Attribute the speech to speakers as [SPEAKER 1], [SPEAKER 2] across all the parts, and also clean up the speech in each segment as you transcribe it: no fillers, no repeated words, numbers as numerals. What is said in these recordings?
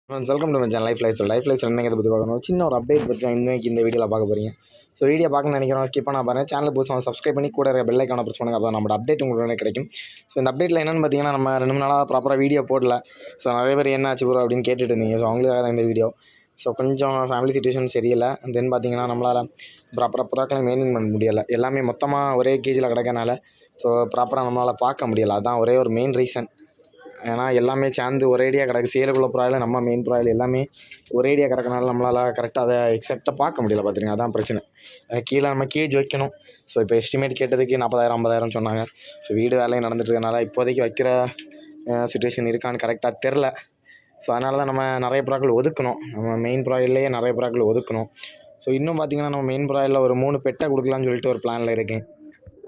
[SPEAKER 1] Welcome to மச்சான் life life என்னங்க பற்றி பார்க்கணும் சின்ன ஒரு அப்டேட் பற்றி தான் இன்னைக்கு இந்த வீடியோவில் பார்க்க போகிறீங்க. ஸோ வீடியோ பார்க்கணும்னு நினைக்கிறோம் ஸ்கிப் பண்ண பாருங்கள். சேனல் புதுசாக சப்ஸ்கிரைப் பண்ணி கூட இருக்க பெல் ஐக்கானை ப்ரெஸ் பண்ணுங்கள். அதான் நம்ம அப்டேட் உங்களுக்கு கிடைக்கும். ஸோ இந்த அப்டேட்டில் என்னென்னு பார்த்தீங்கன்னா நம்ம 2 நாளாக ப்ராப்பராக வீடியோ போடல. ஸோ நிறைய பேர் என்ன ஆச்சு ப்ரோ அப்படின்னு கேட்டுட்டு இருந்தீங்க. ஸோ அவங்களுக்காக தான் இந்த வீடியோ. ஸோ கொஞ்சம் ஃபேமிலி சிச்சுவேஷன் சரியில்லை. தென் பார்த்தீங்கன்னா நம்மளால் ப்ராப்பராக மெயின்டைன் பண்ண முடியலை. எல்லாமே மொத்தமாக ஒரே கேஜில் கிடக்கனால ஸோ ப்ராப்பராக நம்மளால் பார்க்க முடியலை. அதுதான் ஒரே ஒரு மெயின் ரீசன். ஏன்னா எல்லாமே சேர்ந்து ஒரேடியாக கிடக்கு. சேலுக்குள்ள ப்ராயில் நம்ம மெயின் ப்ராயில் எல்லாமே ஒரேடியாக கிடக்கனால நம்மளால் கரெக்டாக அதை எக்ஸாக்டாக பார்க்க முடியல. பார்த்துருங்க, அதான் பிரச்சனை. கீழே நம்ம கேஜ் வைக்கணும். ஸோ இப்போ எஸ்டிமேட் கேட்டதுக்கு 40,000 50,000 சொன்னாங்க. ஸோ வீடு வேலையும் நடந்துட்டுருக்கனால இப்போதைக்கு வைக்கிற சுச்சுவேஷன் இருக்கான்னு கரெக்டாக தெரில. ஸோ அதனால தான் நம்ம நிறைய ப்ராக்கள் ஒதுக்கணும். நம்ம மெயின் ப்ராயில்லையே நிறைய ப்ராக்கள் ஒதுக்கணும். ஸோ இன்னும் பார்த்திங்கன்னா நம்ம மெயின் ப்ராயிலில் ஒரு 3 பெட்டை கொடுக்கலான்னு சொல்லிட்டு ஒரு பிளானில் இருக்கேன்.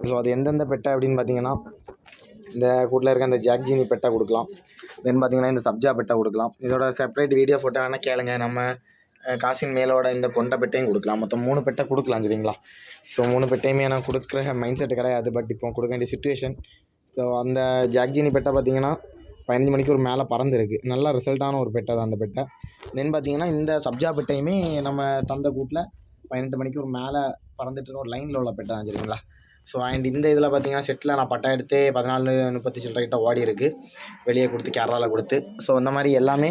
[SPEAKER 1] ஸோ அது எந்தெந்த பெட்டை அப்படின்னு பார்த்திங்கன்னா இந்த கூட்டில் இருக்க இந்த ஜாக்ஜீனி பெட்டை கொடுக்கலாம். தென் பார்த்திங்கன்னா இந்த சப்ஜா பெட்டை கொடுக்கலாம். இதோட செப்பரேட் வீடியோ ஃபோட்டோ வேணால் கேளுங்க. நம்ம காசின் மேலோட இந்த கொண்ட பெட்டையும் கொடுக்கலாம். மொத்தம் 3 பெட்டை கொடுக்கலாம் சரிங்களா. ஸோ 3 பெட்டையுமே நான் கொடுக்குற மைண்ட் செட்டு கிடையாது. பட் இப்போ கொடுக்க வேண்டிய சுச்சுவேஷன். ஸோ அந்த ஜாக்ஜீனி பெட்டை பார்த்திங்கன்னா 15 மணிக்கு ஒரு மேலே பறந்துருக்கு. நல்ல ரிசல்ட்டான ஒரு பெட்டை தான் அந்த பெட்டை. தென் பார்த்திங்கன்னா இந்த சப்ஜா பெட்டையுமே நம்ம தந்த கூட்டில் 18 மணிக்கு ஒரு மேலே பறந்துட்டு ஒரு லைனில் உள்ள பெட்டை தான் சரிங்களா. ஸோ அண்ட் இந்த இதில் பார்த்திங்கன்னா செட்டில் நான் பட்டா எடுத்து 14-30 சில்லறைக்கிட்ட ஓடி இருக்குது. வெளியே கொடுத்து கேரளாவில் கொடுத்து. ஸோ இந்த மாதிரி எல்லாமே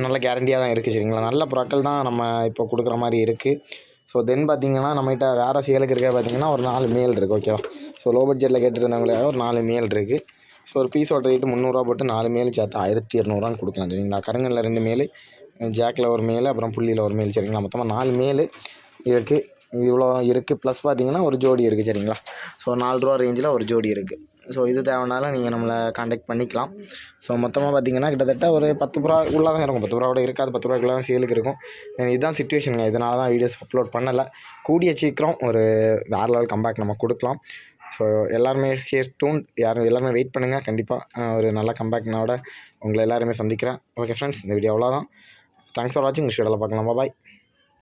[SPEAKER 1] நல்ல கேரண்டியாக தான் இருக்குது சரிங்களா. நல்ல பொருட்கள் தான் நம்ம இப்போ கொடுக்குற மாதிரி இருக்குது. ஸோ தென் பார்த்திங்கன்னா நம்மகிட்ட வேறு சேலுக்கு இருக்க பார்த்திங்கன்னா ஒரு 4 மேல் இருக்குது. ஓகேவா. ஸோ லோ பட்ஜெட்டில் கேட்டுருந்தவங்களுக்காக ஒரு 4 மேல் இருக்குது. ஸோ ஒரு பீஸோட ரேட்டு 300 போட்டு 4 மேல் சேர்த்து 1200 கொடுக்கலாம் சரிங்களா. கருங்கல்ல 2 மேல், ஜாக்கில் ஒரு மேல், அப்புறம் புள்ளியில் ஒரு மேல் சரிங்களா. மொத்தமாக 4 மேல் இருக்குது. இவ்வளோ இருக்குது. ப்ளஸ் பார்த்திங்கன்னா ஒரு ஜோடி இருக்குது சரிங்களா. ஸோ 4 ரூபா ரேஞ்சில் ஒரு ஜோடி இருக்குது. ஸோ இது தேவைனாலும் நீங்கள் நம்மளை காண்டாக்ட் பண்ணிக்கலாம். ஸோ மொத்தமாக பார்த்திங்கன்னா கிட்டத்தட்ட ஒரு 10 ரூபா உள்ளே தான் இருக்கும். 10 ரூபா கூட இருக்காது. 10 ரூபாய்க்குள்ள தான் சேலுக்கு இருக்கும். இதுதான் சிச்சுவேஷனுங்க. இதனால தான் வீடியோஸ் அப்லோட் பண்ணலை. கூடிய சீக்கிரம் ஒரு வேறு லெவல் கம்பேக் நம்ம கொடுக்கலாம். ஸோ எல்லாருமே டூன் எல்லாருமே வெயிட் பண்ணுங்கள். கண்டிப்பாக ஒரு நல்ல கம்பேக்னோட உங்களை எல்லாருமே சந்திக்கிறேன். ஓகே ஃப்ரெண்ட்ஸ், இந்த வீடியோ அவ்வளோதான். தேங்க்ஸ் ஃபார் வாட்சிங். நெக்ஸ்ட் வீடியோவில் பார்க்கலாம். பாய்.